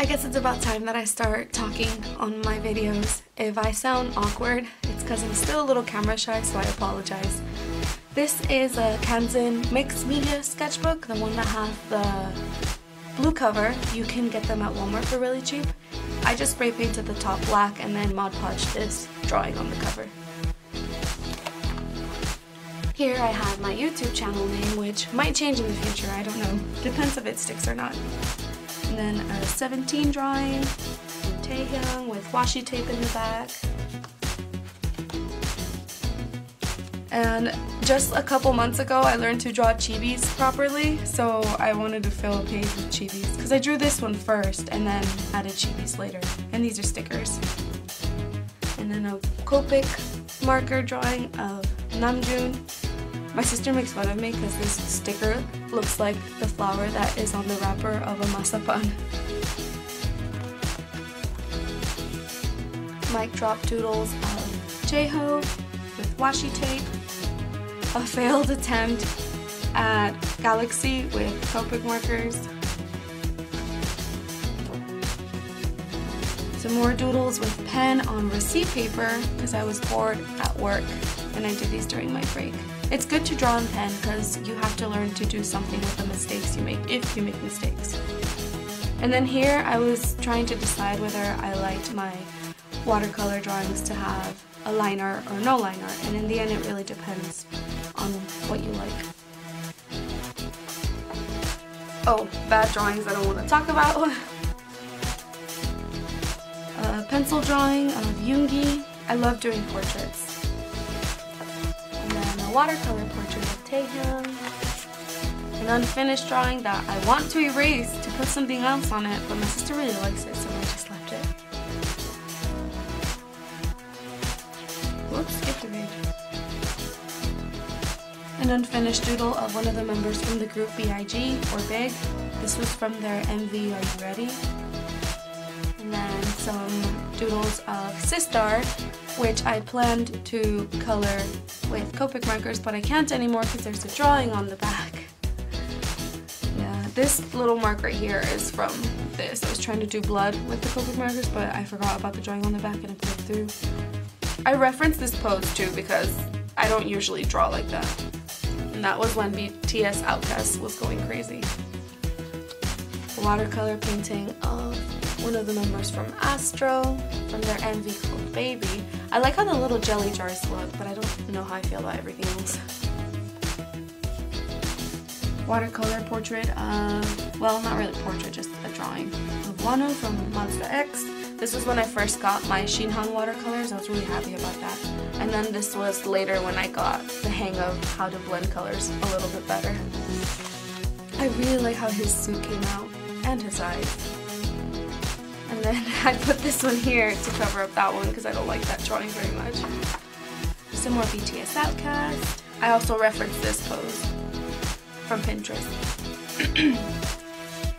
I guess it's about time that I start talking on my videos. If I sound awkward, it's because I'm still a little camera shy, so I apologize. This is a Kanzen mixed media sketchbook, the one that has the blue cover. You can get them at Walmart for really cheap. I just spray painted the top black and then Mod Podged this drawing on the cover. Here I have my YouTube channel name, which might change in the future, I don't know. Depends if it sticks or not. And then a 17 drawing from Taehyung with washi tape in the back. And just a couple months ago I learned to draw chibis properly, so I wanted to fill a page with chibis. Because I drew this one first and then added chibis later. And these are stickers. And then a Copic marker drawing of Namjoon. My sister makes fun of me because this sticker looks like the flower that is on the wrapper of a masapan. Mic drop doodles of Jaeho with washi tape. A failed attempt at Galaxy with Copic markers. Some more doodles with pen on receipt paper because I was bored at work and I did these during my break. It's good to draw in pen because you have to learn to do something with the mistakes you make, if you make mistakes. And then here I was trying to decide whether I liked my watercolor drawings to have a liner or no liner, and in the end it really depends on what you like. Oh, bad drawings I don't want to talk about. A pencil drawing of Yoongi. I love doing portraits. A watercolor portrait of Taehyung, an unfinished drawing that I want to erase to put something else on it, but my sister really likes it, so I just left it. Whoops, skipped a page. An unfinished doodle of one of the members from the group BIG, or Big. This was from their MV Are You Ready? And then some doodles of Sistar, which I planned to color with Copic markers, but I can't anymore because there's a drawing on the back. Yeah, this little mark right here is from this. I was trying to do blood with the Copic markers, but I forgot about the drawing on the back and I put it through. I referenced this pose too because I don't usually draw like that. And that was when BTS Outcast was going crazy. A watercolor painting of one of the members from Astro, from their MV called Baby. I like how the little jelly jars look, but I don't know how I feel about everything else. Watercolor portrait of, well, not really portrait, just a drawing of Wonu from Monsta X. This was when I first got my Shinhan watercolors. I was really happy about that. And then this was later when I got the hang of how to blend colors a little bit better. I really like how his suit came out, and his eyes. And then I put this one here to cover up that one because I don't like that drawing very much. Some more BTS Outcast. I also referenced this pose from Pinterest.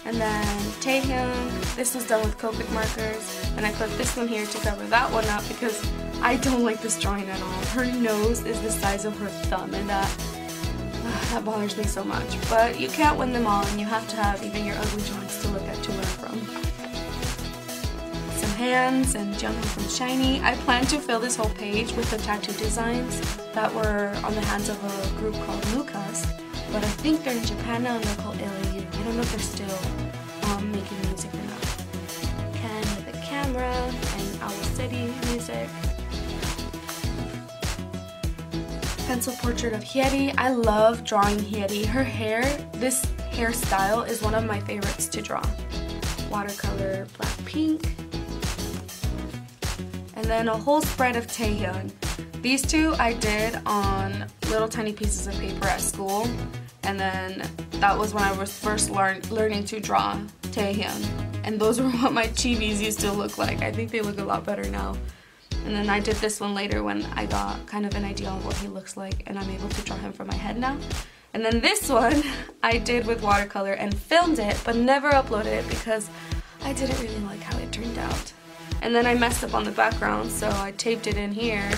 And then Taehyung. This was done with Copic markers. And I put this one here to cover that one up because I don't like this drawing at all. Her nose is the size of her thumb, and that bothers me so much. But you can't win them all, and you have to have even your ugly drawings to look at to learn from. Hands and Jungkook from Shiny. I plan to fill this whole page with the tattoo designs that were on the hands of a group called Lucas, but I think they're in Japan now and they're called LAU. I don't know if they're still making music or not. Ken with a camera and Owl City music. Pencil portrait of Hyeri. I love drawing Hyeri. Her hair, this hairstyle is one of my favorites to draw. Watercolor black pink. And then a whole spread of Taehyung. These two I did on little tiny pieces of paper at school, and then that was when I was first learning to draw Taehyung. And those were what my chibis used to look like. I think they look a lot better now. And then I did this one later when I got kind of an idea of what he looks like, and I'm able to draw him from my head now. And then this one I did with watercolor and filmed it, but never uploaded it because I didn't really like how it turned out. And then I messed up on the background, so I taped it in here.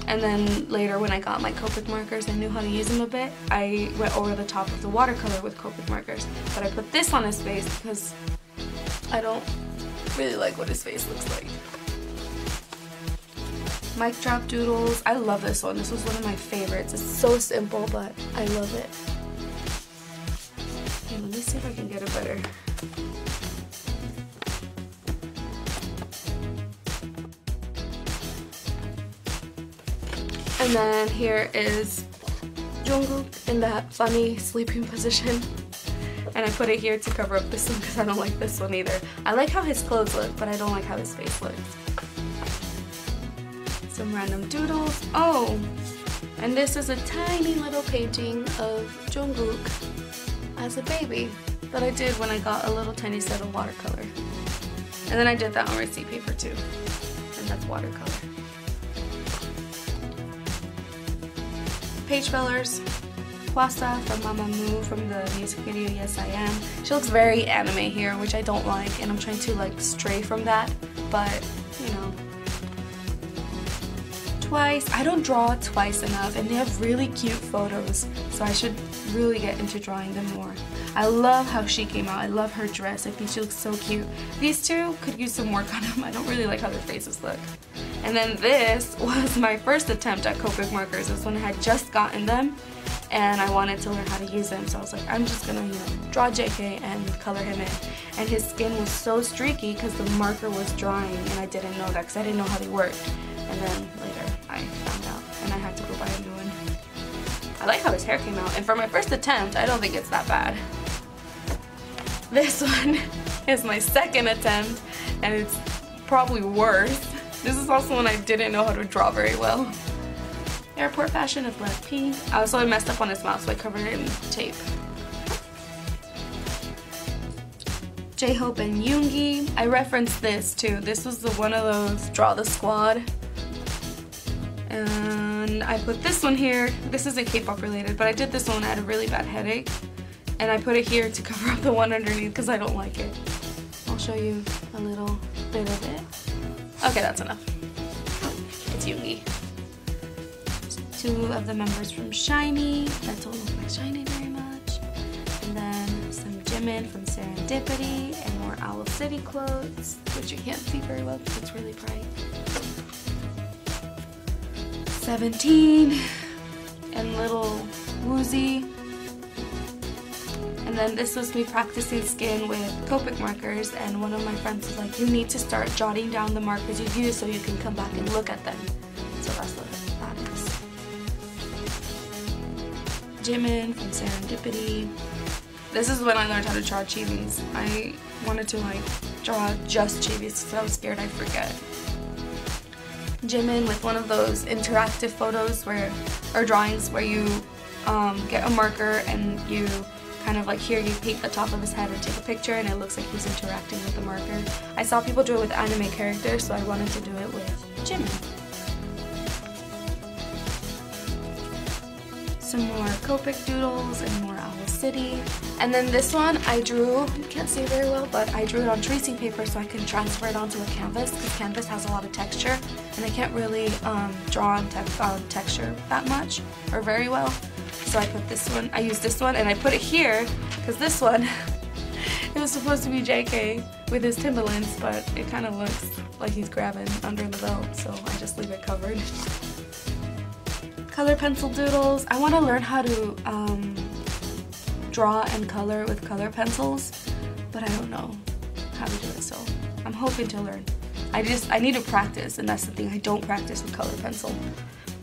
And then later when I got my Copic markers and knew how to use them a bit, I went over the top of the watercolor with Copic markers. But I put this on his face because I don't really like what his face looks like. Mic Drop Doodles. I love this one. This was one of my favorites. It's so simple, but I love it. Okay, let me see if I can get it better. And then here is Jungkook in that funny sleeping position. And I put it here to cover up this one because I don't like this one either. I like how his clothes look, but I don't like how his face looks. Some random doodles. Oh! And this is a tiny little painting of Jungkook as a baby that I did when I got a little tiny set of watercolor. And then I did that on receipt paper too. And that's watercolor. Page fillers. Kwasa from Mamamoo from the music video Yes I Am. She looks very anime here, which I don't like, and I'm trying to like stray from that, but you know. Twice. I don't draw Twice enough, and they have really cute photos, so I should really get into drawing them more. I love how she came out. I love her dress. I think she looks so cute. These two could use some work on them. I don't really like how their faces look. And then this was my first attempt at Copic markers. This one I had just gotten them, and I wanted to learn how to use them, so I was like, I'm just gonna, draw JK and color him in. And his skin was so streaky because the marker was drying, and I didn't know that because I didn't know how they worked. And then later I found out, and I had to go buy a new one. I like how his hair came out, and for my first attempt, I don't think it's that bad. This one is my second attempt, and it's probably worse. This is also one I didn't know how to draw very well. Airport Fashion of Blackpink. I also messed up on his mouth, so I covered it in tape. J-Hope and Yoongi. I referenced this too. This was one of those Draw the Squad. And I put this one here. This isn't K-pop related, but I did this one when I had a really bad headache. And I put it here to cover up the one underneath because I don't like it. I'll show you a little bit of it. Okay, that's enough. It's Yoongi. Two of the members from SHINee. That don't look like SHINee very much. And then some Jimin from Serendipity and more Owl City quotes, which you can't see very well because it's really bright. 17 and little Woozy. And then this was me practicing skin with Copic markers, and one of my friends was like, you need to start jotting down the markers you use so you can come back and look at them. So that's what that is. Jimin from Serendipity. This is when I learned how to draw chibis. I wanted to draw just chibis because I was scared I'd forget. Jimin with one of those interactive photos or drawings where you get a marker and you kind of here you paint the top of his head and take a picture, and it looks like he's interacting with the marker. I saw people do it with anime characters, so I wanted to do it with Jimin. Some more Copic doodles and more Owl City. And then this one I drew, you can't see it very well, but I drew it on tracing paper so I can transfer it onto a canvas, because canvas has a lot of texture and I can't really draw on texture that much or very well. So I put this one, I used this one, and I put it here because this one, it was supposed to be JK with his Timberlands, but it kind of looks like he's grabbing under the belt, so I just leave it covered. Color pencil doodles. I want to learn how to draw and color with color pencils, but I don't know how to do it, so I'm hoping to learn. I need to practice, and that's the thing, I don't practice with color pencil.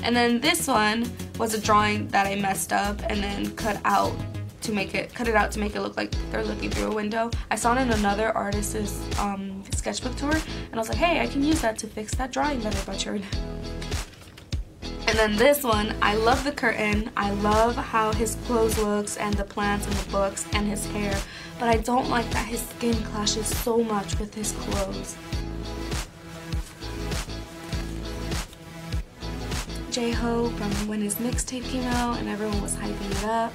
And then this one was a drawing that I messed up and then cut it out to make it look like they're looking through a window. I saw it in another artist's sketchbook tour, and I was like, hey, I can use that to fix that drawing that I butchered. And then this one, I love the curtain. I love how his clothes looks and the plants and the books and his hair, but I don't like that his skin clashes so much with his clothes. J-Hope from when his mixtape came out and everyone was hyping it up.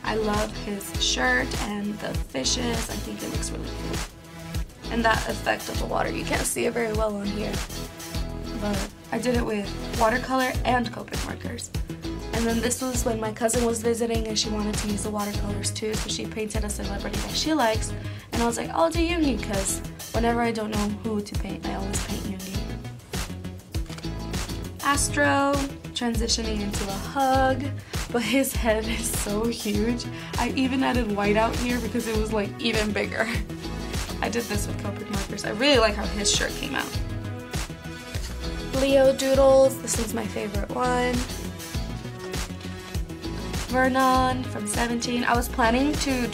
I love his shirt and the fishes. I think it looks really cool. And that effect of the water, you can't see it very well on here, but I did it with watercolor and Copic markers. And then this was when my cousin was visiting and she wanted to use the watercolors too, so she painted a celebrity that she likes. And I was like, I'll do Yoongi, because whenever I don't know who to paint, I always paint Yoongi. Astro, transitioning into a hug, but his head is so huge. I even added white out here because it was like even bigger. I did this with Copic Markers. I really like how his shirt came out. Leo Doodles, this one's my favorite one. Vernon from 17. I was planning to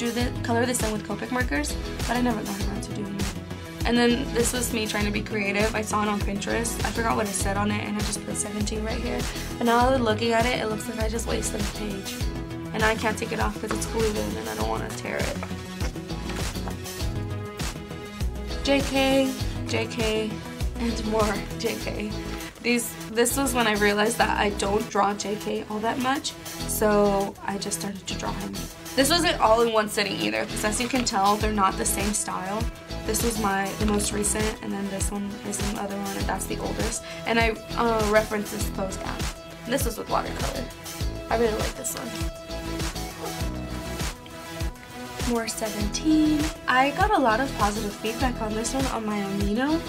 color this in with Copic Markers, but I never got around to doing it. And then this was me trying to be creative. I saw it on Pinterest. I forgot what it said on it, and I just put 17 right here. But now looking at it, it looks like I just wasted a page. And I can't take it off because it's glued in and I don't want to tear it. JK, JK, and more JK. This was when I realized that I don't draw JK all that much, so I just started to draw him. This wasn't all in one sitting either, because as you can tell, they're not the same style. This was the most recent, and then this one is the other one, and that's the oldest. And I referenced this clothes gap. And this was with watercolor. I really like this one. More 17. I got a lot of positive feedback on this one on my amino.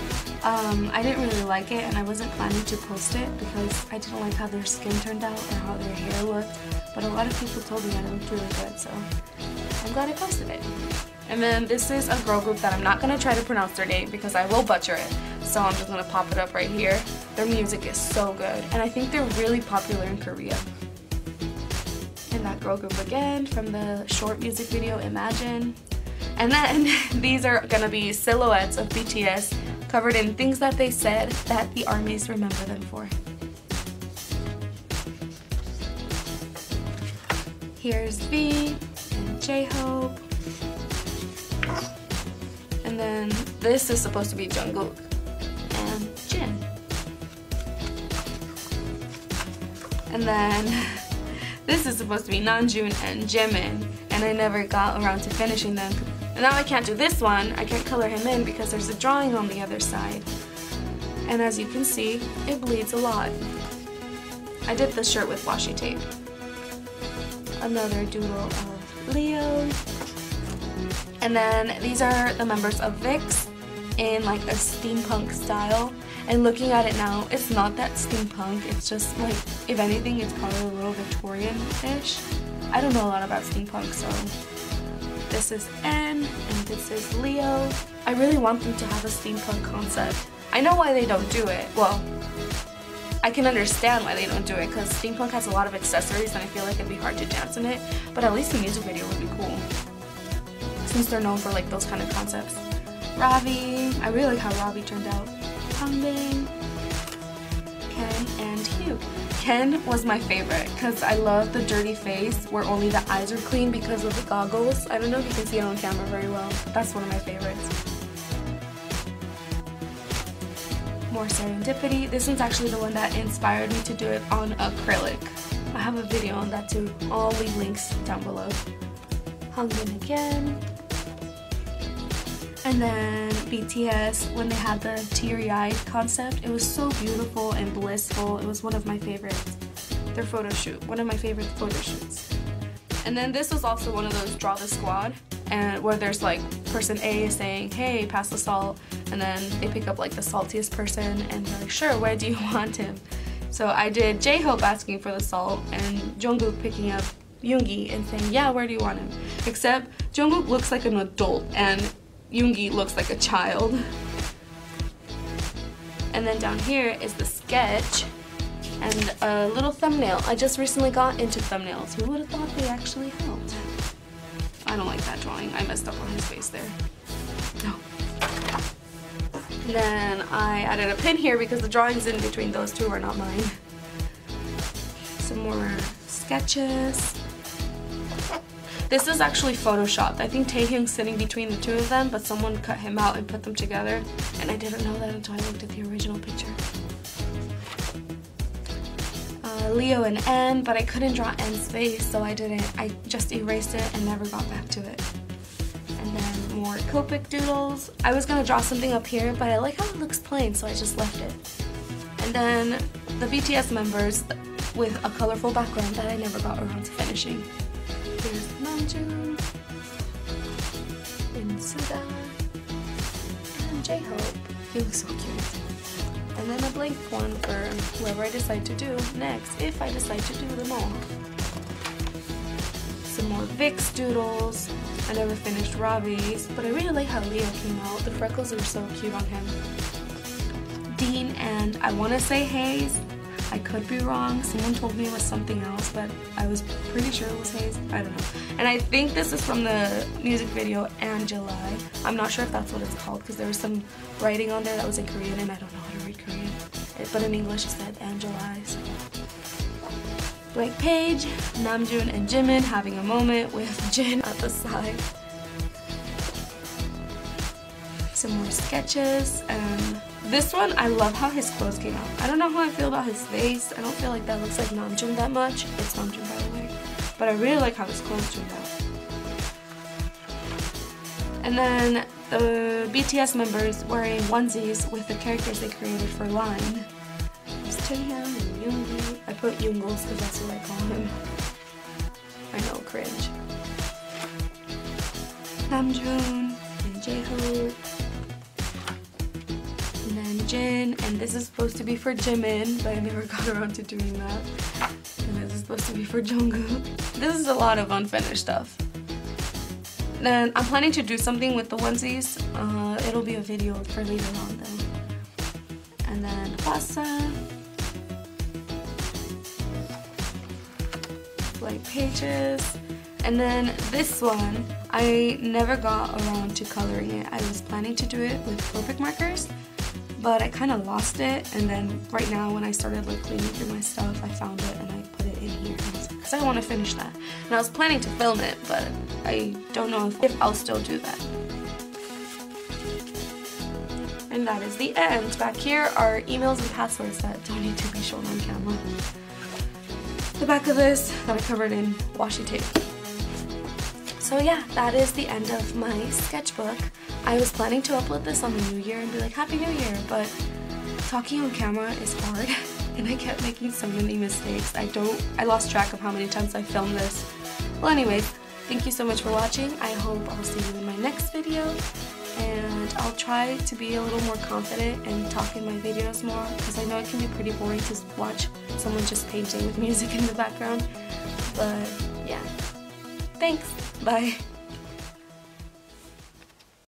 I didn't really like it, and I wasn't planning to post it because I didn't like how their skin turned out or how their hair looked, but a lot of people told me that it looked really good, so I'm glad I posted it. And then this is a girl group that I'm not going to try to pronounce their name because I will butcher it, so I'm just going to pop it up right here. Their music is so good, and I think they're really popular in Korea. And that girl group again from the short music video Imagine. And then these are gonna be silhouettes of BTS covered in things that they said that the ARMYs remember them for. Here's V and J-Hope. And then this is supposed to be Jungkook and Jin. And then this is supposed to be Namjoon and Jimin, and I never got around to finishing them. And now I can't do this one. I can't color him in because there's a drawing on the other side. And as you can see, it bleeds a lot. I did the shirt with washi tape. Another doodle of Leo. And then these are the members of VIX in like a steampunk style. And looking at it now, it's not that steampunk, it's just like, if anything, it's probably a little Victorian-ish. I don't know a lot about steampunk, so this is N and this is Leo. I really want them to have a steampunk concept. I know why they don't do it. Well, I can understand why they don't do it, because steampunk has a lot of accessories and I feel like it'd be hard to dance in it, but at least the music video would be cool, since they're known for like those kind of concepts. Ravi, I really like how Ravi turned out. Hangbin, Ken, and Hugh. Ken was my favorite because I love the dirty face where only the eyes are clean because of the goggles. I don't know if you can see it on camera very well, but that's one of my favorites. More Serendipity. This one's actually the one that inspired me to do it on acrylic. I have a video on that too. I'll leave links down below. Hangbin again. And then BTS, when they had the teary-eyed concept, it was so beautiful and blissful. It was one of my favorites. Their photo shoot, one of my favorite photo shoots. And then this was also one of those draw the squad, and where there's like person A is saying, hey, pass the salt, and then they pick up like the saltiest person and they're like, sure, where do you want him? So I did J-Hope asking for the salt and Jungkook picking up Yoongi and saying, yeah, where do you want him? Except Jungkook looks like an adult and Yoongi looks like a child. And then down here is the sketch and a little thumbnail. I just recently got into thumbnails. Who would have thought they actually helped? I don't like that drawing. I messed up on his face there. No. And then I added a pin here because the drawings in between those two are not mine. Some more sketches. This is actually photoshopped. I think Taehyung's sitting between the two of them, but someone cut him out and put them together, and I didn't know that until I looked at the original picture. Leo and N, but I couldn't draw N's face, so I didn't. I just erased it and never got back to it. And then more Copic doodles. I was gonna draw something up here, but I like how it looks plain, so I just left it. And then the BTS members, with a colorful background that I never got around to finishing. Here's Namjoon, and Suga, and J-Hope. He looks so cute. And then a blank one for whoever I decide to do next, if I decide to do them all. Some more Vic's doodles. I never finished Ravi's, but I really like how Leo came out. The freckles are so cute on him. Dean and I want to say Hayes. I could be wrong. Someone told me it was something else, but I was pretty sure it was Hayes. I don't know. And I think this is from the music video And July. I'm not sure if that's what it's called because there was some writing on there that was in Korean and I don't know how to read Korean. But in English it said And July. So. Blank page, Namjoon and Jimin having a moment with Jin at the side. Some more sketches, and this one, I love how his clothes came out. I don't know how I feel about his face. I don't feel like that looks like Namjoon that much. It's Namjoon, by the way. But I really like how his clothes turned out. And then the BTS members wearing onesies with the characters they created for Line. There's Taehyung and Yoongi. I put Yoongles because that's what I call him. I know, cringe. Namjoon and J-Hope. And then Jin, and this is supposed to be for Jimin, but I never got around to doing that. And this is supposed to be for Jungkook. This is a lot of unfinished stuff. Then I'm planning to do something with the onesies. It'll be a video for later on though. And then Hwasa. Blank pages. And then this one, I never got around to coloring it. I was planning to do it with Copic Markers, but I kind of lost it. And then right now when I started like cleaning through my stuff, I found it and I put it in here because I want to finish that. And I was planning to film it, but I don't know if I'll still do that. And that is the end. Back here are emails and passwords that don't need to be shown on camera. The back of this that I covered in washi tape. So yeah, that is the end of my sketchbook. I was planning to upload this on the New Year and be like, Happy New Year, but talking on camera is hard and I kept making so many mistakes. I lost track of how many times I filmed this. Well anyways, thank you so much for watching. I hope I'll see you in my next video, and I'll try to be a little more confident and talk in my videos more because I know it can be pretty boring to watch someone just painting with music in the background. But yeah, thanks, bye.